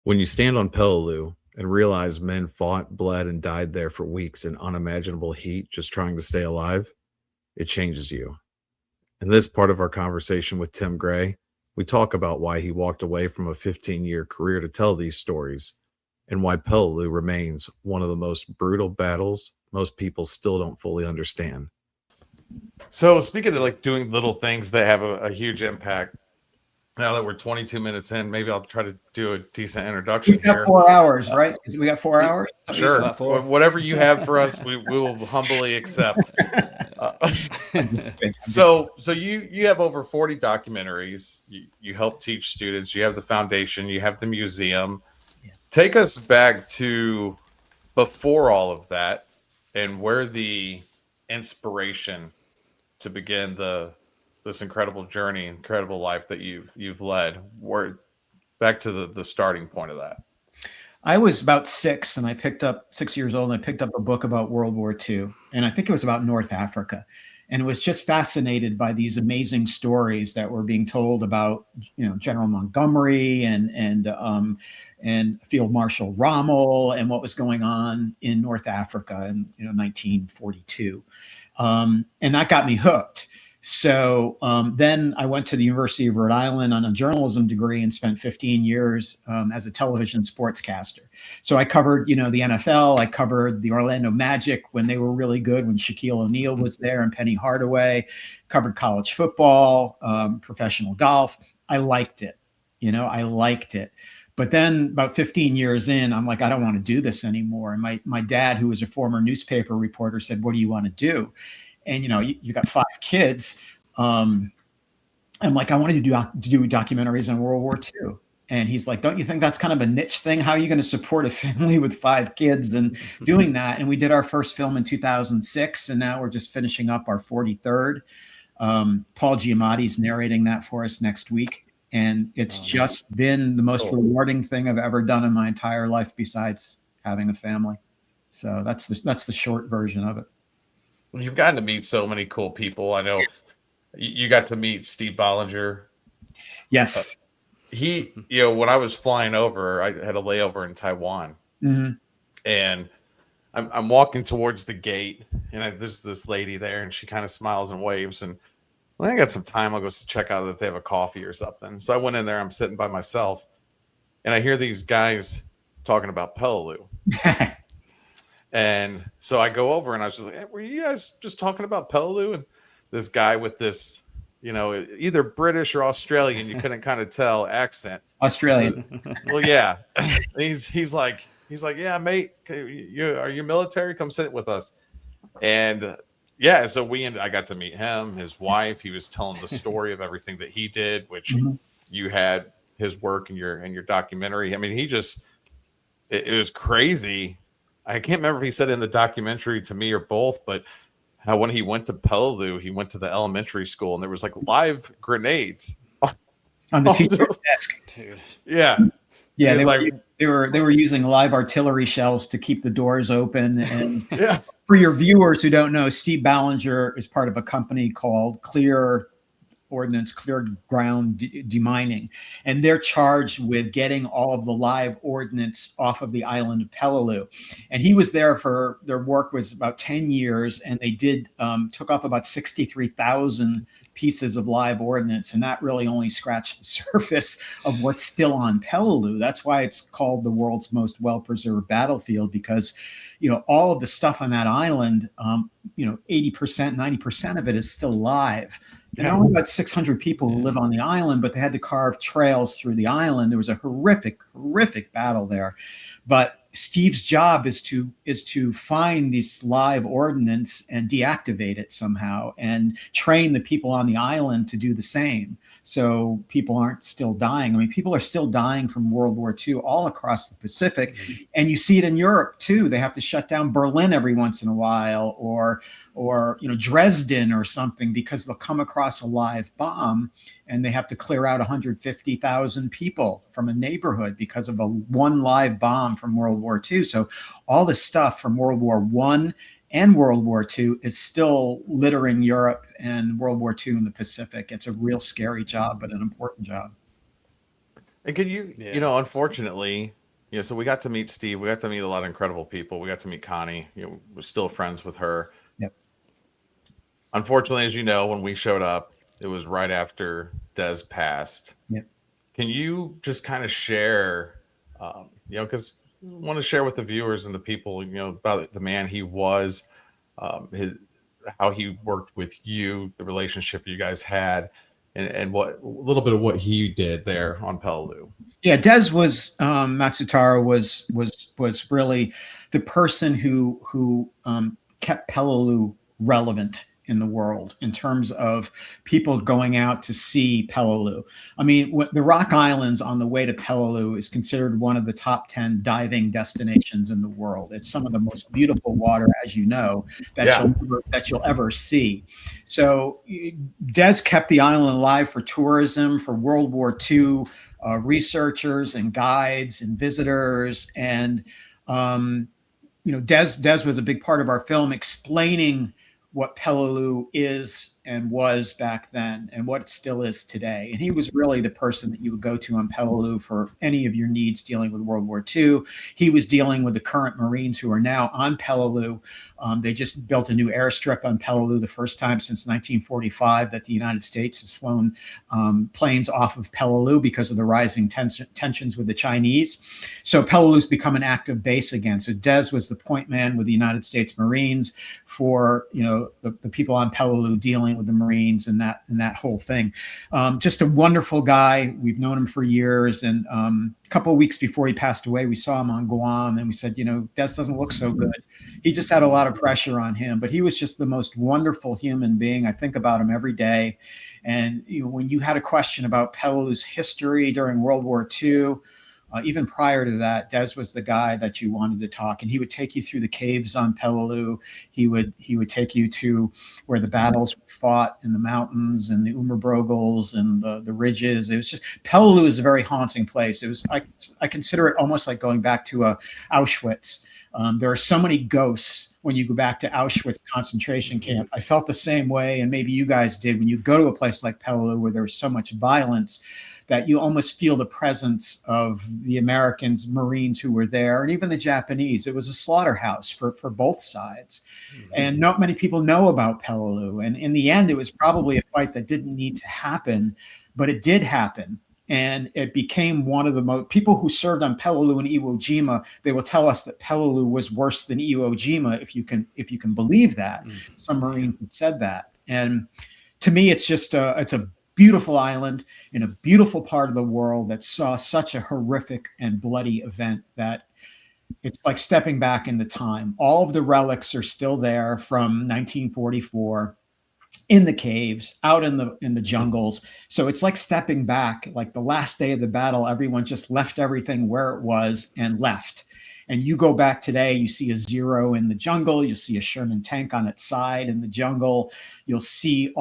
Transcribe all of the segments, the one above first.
When you stand on Peleliu and realize men fought, bled, and died there for weeks in unimaginable heat just trying to stay alive, it changes you. In this part of our conversation with Tim Gray, we talk about why he walked away from a 15-year career to tell these stories and why Peleliu remains one of the most brutal battles most people still don't fully understand. So speaking of like doing little things that have a huge impact, now that we're 22 minutes in, maybe I'll try to do a decent We introduction got here. 4 hours, right? We got 4 hours. Sure, About four. whatever you have for us, we will humbly accept. Uh, I'm just kidding. so you have over 40 documentaries. You help teach students. You have the foundation. You have the museum. Yeah. Take us back to before all of that, and where the inspiration to begin this incredible journey, incredible life that you've led. Where back to the starting point of that. I was about 6 years old, and I picked up a book about World War II, and I think it was about North Africa, and was just fascinated by these amazing stories that were being told about, General Montgomery and Field Marshal Rommel and what was going on in North Africa in 1942, and that got me hooked. So then I went to the University of Rhode Island on a journalism degree and spent 15 years as a television sportscaster. So I covered, the NFL. I covered the Orlando Magic when they were really good, when Shaquille O'Neal was there and Penny Hardaway. Covered college football, professional golf. I liked it. I liked it. But then about 15 years in, I'm like, I don't want to do this anymore. And my dad, who was a former newspaper reporter, said, "What do you want to do?" And you got 5 kids. I'm like, I wanted to do documentaries on World War II. And he's like, "Don't you think that's kind of a niche thing? How are you going to support a family with 5 kids and doing that?" And we did our first film in 2006, and now we're just finishing up our 43rd. Paul Giamatti's narrating that for us next week. And it's just been the most rewarding thing I've ever done in my entire life, besides having a family. So that's the short version of it. Well, you've gotten to meet so many cool people. I know you got to meet Steve Bollinger. Yes. When I was flying over, I had a layover in Taiwan, and I'm walking towards the gate, and there's this lady there, and she kind of smiles and waves. And when I got some time, I'll go check out if they have a coffee or something. So I went in there. I'm sitting by myself, and I hear these guys talking about Peloo. And so I go over, and I was just like, "Hey, were you guys just talking about Peloo?" And this guy with this, either British or Australian, you couldn't kind of tell accent. Australian. Well, yeah. he's like, "Yeah, mate, are you military? Come sit with us." And yeah, so I got to meet him, his wife. He was telling the story of everything that he did, which you had his work in your documentary. I mean, it was crazy. I can't remember if he said in the documentary to me or both, but how when he went to Peloo, he went to the elementary school and there was like live grenades on the teacher's desk. Dude. Yeah. Yeah, they were using live artillery shells to keep the doors open. And yeah. For your viewers who don't know, Steve Ballinger is part of a company called Clear Ground Demining, and they're charged with getting all of the live ordnance off of the island of Peleliu. And he was there for, their work was about 10 years, and they took off about 63,000 pieces of live ordnance, and that really only scratched the surface of what's still on Peleliu. That's why it's called the world's most well-preserved battlefield, because all of the stuff on that island, 80%, 90% of it is still live. There are only about 600 people who live on the island, but they had to carve trails through the island. There was a horrific battle there. But Steve's job is to find this live ordnance and deactivate it somehow, and train the people on the island to do the same, so people aren't still dying. I mean, people are still dying from World War II all across the Pacific, and you see it in Europe too. They have to shut down Berlin every once in a while, or Dresden or something, because they'll come across a live bomb and they have to clear out 150,000 people from a neighborhood because of one live bomb from World War II. So all the stuff from World War I and World War II is still littering Europe and World War II in the Pacific. It's a real scary job, but an important job. And can you, Yeah. you know, unfortunately, you know, so we got to meet Steve. We got to meet a lot of incredible people. We got to meet Connie. You know, we're still friends with her. Yep. Unfortunately, as you know, when we showed up, it was right after Des passed. Yep. Can you just kind of share, you know, because I want to share with the viewers and the people, you know, about the man he was, his, how he worked with you, the relationship you guys had, and what a little bit of what he did there on Peleliu. Yeah, Des was Matsutaro was really the person who kept Peleliu relevant in the world in terms of people going out to see Peleliu. I mean, the Rock Islands on the way to Peleliu is considered one of the top 10 diving destinations in the world. It's some of the most beautiful water, as you know, that you'll ever see. So Des kept the island alive for tourism, for World War II. Researchers and guides and visitors, and Des was a big part of our film, explaining what Peleliu is and was back then and what it still is today. And he was really the person that you would go to on Peleliu for any of your needs dealing with World War II. He was dealing with the current Marines who are now on Peleliu. They just built a new airstrip on Peleliu, the first time since 1945 that the United States has flown planes off of Peleliu because of the rising tensions with the Chinese. So Peleliu's become an active base again. So Des was the point man with the United States Marines for, you know, the people on Peleliu dealing with the Marines and that whole thing. Just a wonderful guy. We've known him for years. And a couple of weeks before he passed away, we saw him on Guam and we said, you know, Des doesn't look so good. He just had a lot of pressure on him, but he was just the most wonderful human being. I think about him every day. And you know, when you had a question about Peleliu's history during World War II, even prior to that, Des was the guy that you wanted to talk, and he would take you through the caves on Peleliu. He would take you to where the battles were fought in the mountains and the Umberbrogels and the ridges. It was just, Peleliu is a very haunting place. It was, I consider it almost like going back to Auschwitz. There are so many ghosts when you go back to Auschwitz concentration camp. I felt the same way, and maybe you guys did, when you go to a place like Peleliu where there was so much violence, that you almost feel the presence of the Americans, Marines who were there, and even the Japanese. It was a slaughterhouse for both sides. Mm-hmm. And not many people know about Peleliu. And in the end, it was probably a fight that didn't need to happen, but it did happen. And it became one of the most, people who served on Peleliu and Iwo Jima, they will tell us that Peleliu was worse than Iwo Jima, if you can believe that. Mm-hmm. Some Marines have said that. And to me, it's just it's a beautiful island in a beautiful part of the world that saw such a horrific and bloody event that it's like stepping back in the time. All of the relics are still there from 1944 in the caves, out in the jungles. So it's like stepping back, like the last day of the battle, everyone just left everything where it was and left. And you go back today, you see a Zero in the jungle, you'll see a Sherman tank on its side in the jungle, you'll see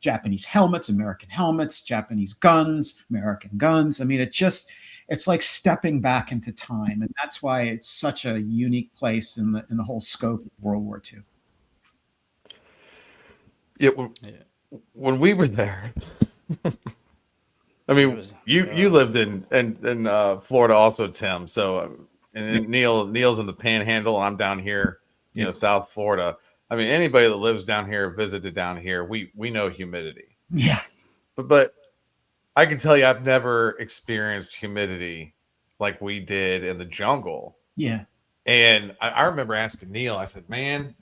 Japanese helmets, American helmets, Japanese guns, American guns. I mean, it's like stepping back into time. And that's why it's such a unique place in the whole scope of World War II. Yeah, when we were there, I mean, you lived in Florida also, Tim. So, and Neil's in the Panhandle, and I'm down here, you know, South Florida. I mean, anybody that lives down here, visited down here, we know humidity. Yeah, but I can tell you, I've never experienced humidity like we did in the jungle. Yeah, and I remember asking Neil. I said, "Man,"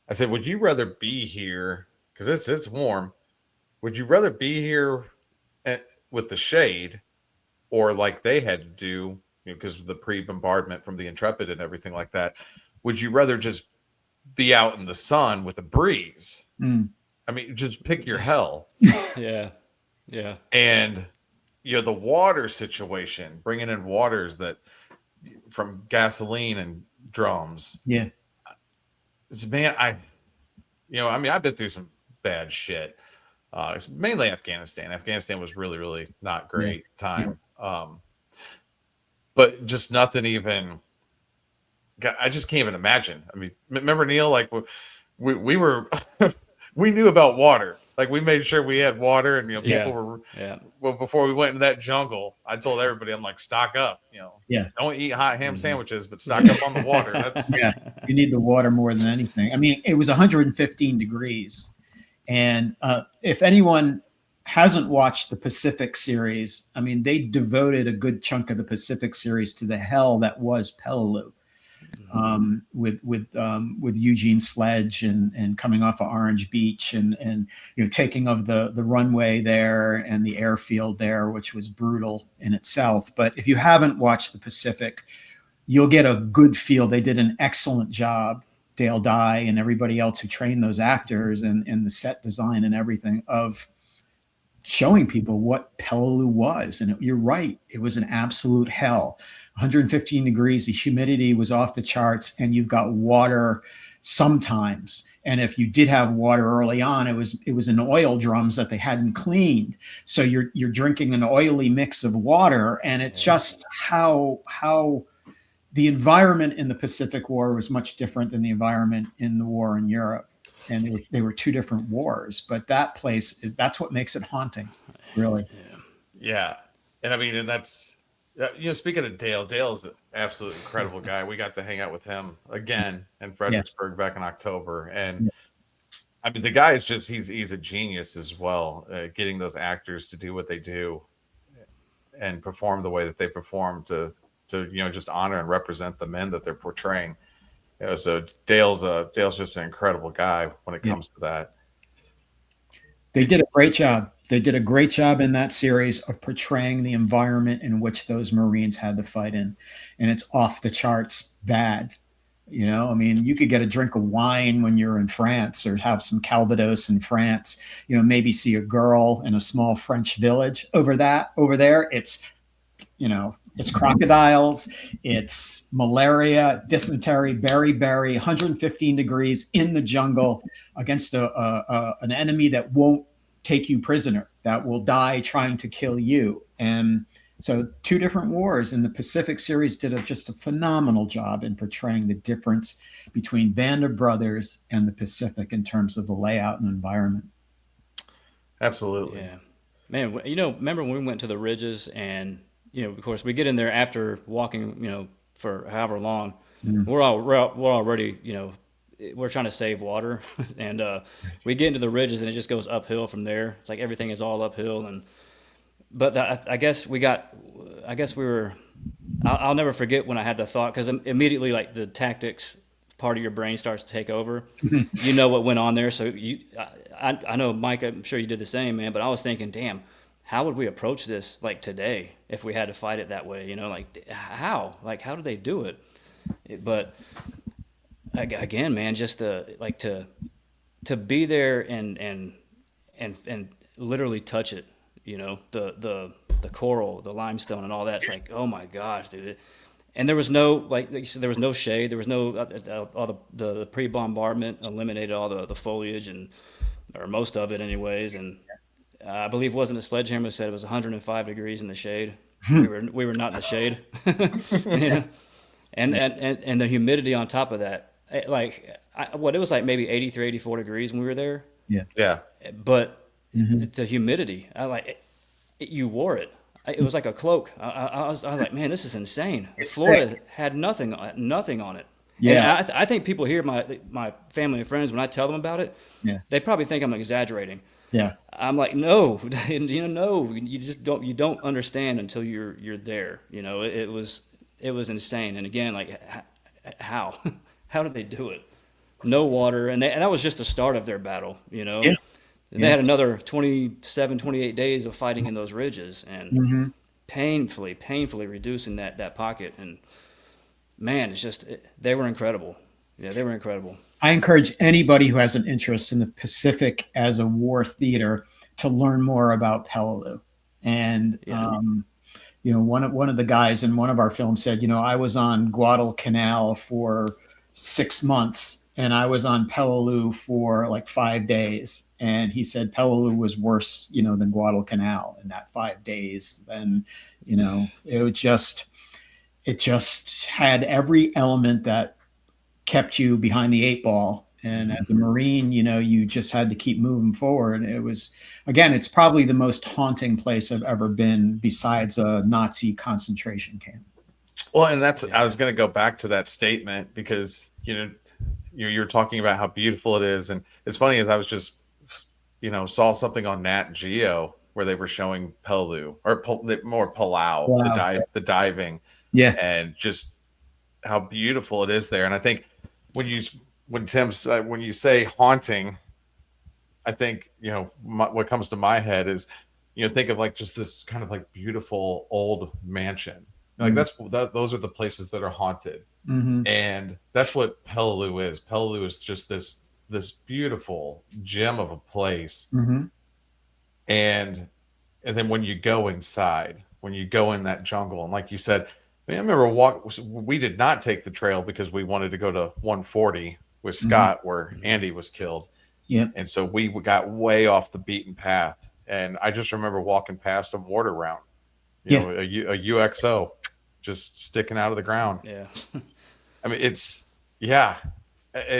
I said, "would you rather be here?" Because it's warm. Would you rather be here with the shade, or like they had to do, you know, because of the pre-bombardment from the Intrepid and everything like that? Would you rather just be out in the sun with a breeze? I mean, just pick your hell. Yeah. And you know, the water situation, bringing in waters that from gasoline and drums. Yeah, Man, I've been through some bad shit. It's mainly Afghanistan. Afghanistan was really, really not great time. But just nothing even. I just can't even imagine. I mean, remember Neil? Like we were, we knew about water. Like we made sure we had water, and Yeah. people were. Yeah. Well, before we went into that jungle, I told everybody, I'm like, stock up. Yeah. Don't eat hot ham Mhm. sandwiches, but stock up on the water. That's Yeah. You need the water more than anything. I mean, it was 115 degrees. And if anyone hasn't watched the Pacific series, I mean, they devoted a good chunk of the Pacific series to the hell that was Peleliu, with Eugene Sledge and coming off of Orange Beach and taking of the runway there and the airfield there, which was brutal in itself. But if you haven't watched the Pacific, you'll get a good feel. They did an excellent job, Dale Dye and everybody else who trained those actors and the set design and everything, of showing people what Peleliu was. And you're right, it was an absolute hell. 115 degrees, the humidity was off the charts, and you've got water sometimes. And if you did have water early on, it was in oil drums that they hadn't cleaned. So you're drinking an oily mix of water, and it's just how the environment in the Pacific War was much different than the environment in the war in Europe. And they were two different wars, but that's what makes it haunting, really. yeah. And I mean, and that's speaking of Dale's an absolute incredible guy. We got to hang out with him again in Fredericksburg back in October, and I mean, the guy is just he's a genius as well, getting those actors to do what they do and perform the way that they perform to just honor and represent the men that they're portraying. So Dale's just an incredible guy when it comes to that. They did a great job. They did a great job in that series of portraying the environment in which those Marines had to fight in. And it's off the charts bad. I mean, you could get a drink of wine when you're in France, or have some Calvados in France, maybe see a girl in a small French village. Over there, it's crocodiles, it's malaria, dysentery, beriberi, 115 degrees in the jungle against an enemy that won't take you prisoner, that will die trying to kill you. And so two different wars, and the Pacific series did just a phenomenal job in portraying the difference between Band of Brothers and the Pacific in terms of the layout and environment. Absolutely. Yeah. Man, remember when we went to the ridges, and of course, we get in there after walking, for however long. We're already, we're trying to save water, and we get into the ridges, and it just goes uphill from there. It's like everything is all uphill, but I guess we were. I'll never forget when I had the thought, because immediately, like, the tactics part of your brain starts to take over. You know what went on there, so I know, Mike, I'm sure you did the same, man. But I was thinking, damn, how would we approach this, like, today, if we had to fight it that way? Like, how do they do it? But again, man, just to be there and literally touch it, the coral, the limestone, and all that. It's like, oh my gosh, dude. And there was no, like you said, there was no shade. There was no all the pre-bombardment eliminated all the foliage, or most of it, anyways. And I believe, wasn't it Sledgehammer said it was 105 degrees in the shade? We were not in the shade. And the humidity on top of that, it was like maybe 83, 84 degrees when we were there. Yeah. But the humidity, you wore it. It was like a cloak. I was like, man, this is insane. Florida had nothing on it. Yeah. And I think people hear my family and friends, when I tell them about it, they probably think I'm exaggerating. Yeah. I'm like, no, no, you don't understand until you're there. It was insane. And again, like, how did they do it? No water, and that was just the start of their battle. Yeah. And they had another 27, 28 days of fighting in those ridges, and painfully reducing that pocket. And man, it's just, they were incredible. Yeah, they were incredible. I encourage anybody who has an interest in the Pacific as a war theater to learn more about Peleliu. And one of the guys in one of our films said, I was on Guadalcanal for 6 months, and I was on Peleliu for like 5 days. And he said Peleliu was worse, than Guadalcanal in that 5 days. And, it just had every element that kept you behind the 8 ball And as a Marine, you just had to keep moving forward. It was, again, it's probably the most haunting place I've ever been besides a Nazi concentration camp. Well, and I was going to go back to that statement because, you're talking about how beautiful it is. And it's funny, as I was just, saw something on Nat Geo where they were showing Peloo, or more Palau, Wow. the diving, Yeah. and just how beautiful it is there. And I think when you say haunting, I think what comes to my head is think of like just this kind of like beautiful old mansion. Like those are the places that are haunted, and that's what Peleliu is. Peleliu is just this beautiful gem of a place, and then when you go inside, when you go in that jungle, and like you said, I remember we did not take the trail because we wanted to go to 140 with Scott where Andy was killed. Yep. And so we got way off the beaten path. And I just remember walking past a mortar round, a UXO just sticking out of the ground. Yeah. I mean, and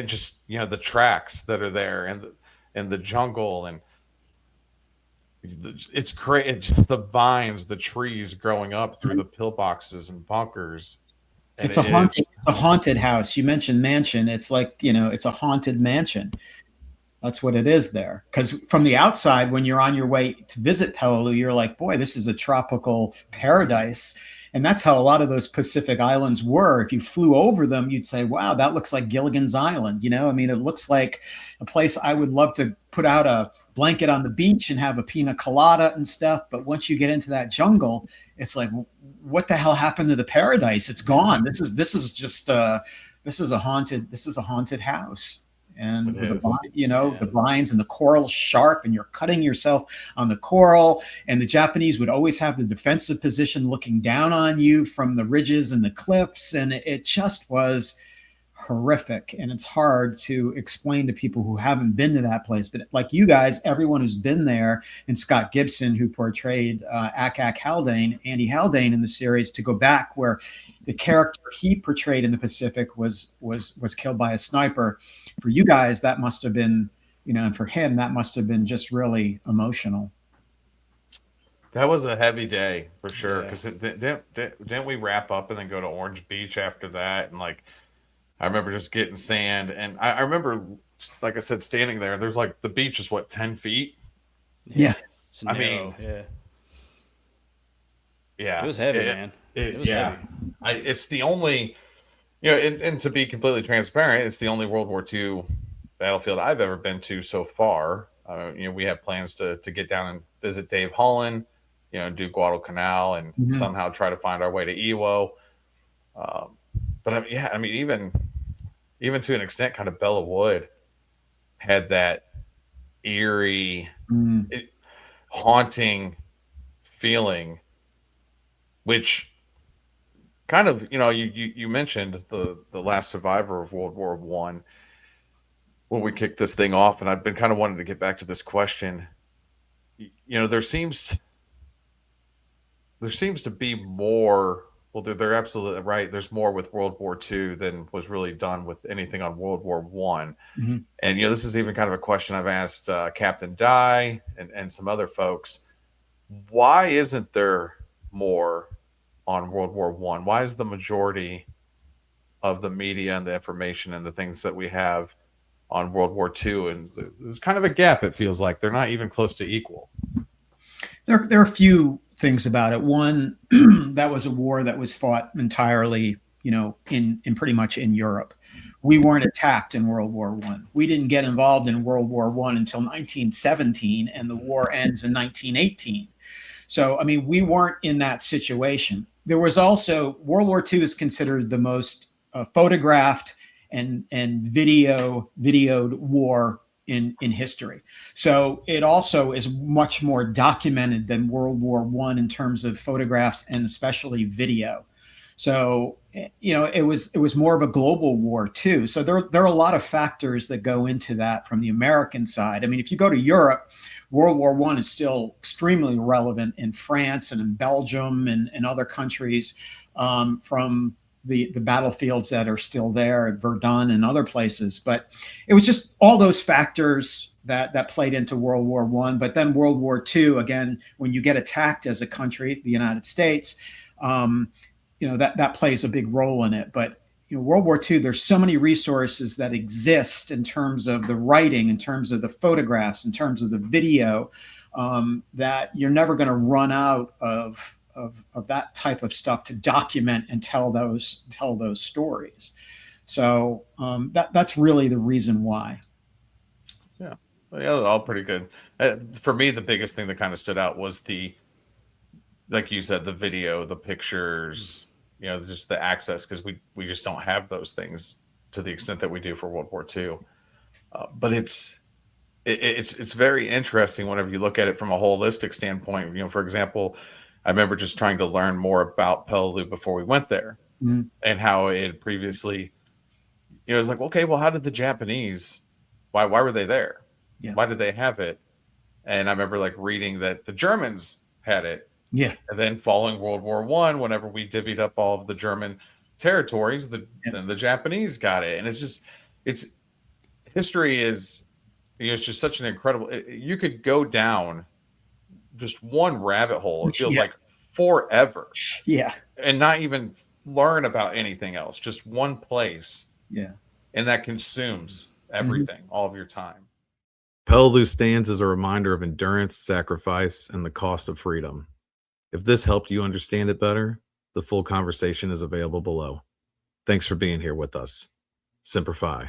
just, the tracks that are there and the jungle, and it's great. It's the vines, the trees growing up through the pillboxes and bunkers. And it's a haunted house. You mentioned mansion. It's like, it's a haunted mansion. That's what it is there. Because from the outside, when you're on your way to visit Peleliu, you're like, boy, this is a tropical paradise. And that's how a lot of those Pacific islands were. If you flew over them, you'd say, wow, that looks like Gilligan's Island. I mean, it looks like a place I would love to put out a blanket on the beach and have a pina colada and stuff. But once you get into that jungle, it's like, what the hell happened to the paradise? It's gone. This is a haunted house. And the vines and the coral sharp, and you're cutting yourself on the coral. And the Japanese would always have the defensive position looking down on you from the ridges and the cliffs. And it just was horrific. And it's hard to explain to people who haven't been to that place. But like you guys, everyone who's been there, and Scott Gibson, who portrayed Ak Haldane, Andy Haldane in the series, to go back where the character he portrayed in the Pacific was killed by a sniper. For you guys, that must have been, and for him, that must have been just really emotional. That was a heavy day for sure. Because didn't we wrap up and then go to Orange Beach after that? And like, I remember just getting sand, and I remember, like I said, standing there. There's like, the beach is 10 feet. Yeah. I mean, it was heavy, man. It was heavy. It's the only, and to be completely transparent, it's the only World War II battlefield I've ever been to so far. We have plans to get down and visit Dave Holland, do Guadalcanal, and somehow try to find our way to Iwo. But I mean, even to an extent, kind of Bella Wood had that eerie, haunting feeling, which kind of, you mentioned the last survivor of World War I when we kicked this thing off, and I've been kind of wanting to get back to this question. There seems to be more. Well, they're absolutely right. There's more with World War II than was really done with anything on World War I. And, this is even kind of a question I've asked Captain Dye and some other folks. Why isn't there more on World War I? Why is the majority of the media and the information and the things that we have on World War II? And there's kind of a gap, it feels like. They're not even close to equal. There are a few things about it. One, that was a war that was fought entirely, in pretty much in Europe. We weren't attacked in World War I. We didn't get involved in World War I until 1917, and the war ends in 1918. So, I mean, we weren't in that situation. There was also, World War II is considered the most photographed and videoed war in history. So it also is much more documented than World War I in terms of photographs and especially video. So, it was more of a global war too. So there are a lot of factors that go into that from the American side. I mean, if you go to Europe, World War I is still extremely relevant in France and in Belgium and other countries, from the battlefields that are still there at Verdun and other places. But it was just all those factors that played into World War I. But then World War II, again, when you get attacked as a country, the United States, that plays a big role in it. But World War II, there's so many resources that exist in terms of the writing, in terms of the photographs, in terms of the video, that you're never going to run out of that type of stuff to document and tell those stories. So that's really the reason why. Yeah, they're all pretty good. For me, the biggest thing that kind of stood out was like you said, the video, the pictures, just the access, because we just don't have those things to the extent that we do for World War II. But it's very interesting whenever you look at it from a holistic standpoint. For example, I remember just trying to learn more about Peleliu before we went there, and how it had previously, it was like, okay, well, how did the Japanese, why were they there? Yeah. Why did they have it? And I remember like reading that the Germans had it. Yeah. And then following World War I, whenever we divvied up all of the German territories, then the Japanese got it. And history is, it's just such an incredible, you could go down just one rabbit hole. It feels like forever. Yeah. And not even learn about anything else, just one place. Yeah. And that consumes everything, all of your time. Peleliu stands as a reminder of endurance, sacrifice, and the cost of freedom. If this helped you understand it better, the full conversation is available below. Thanks for being here with us. Semper Fi.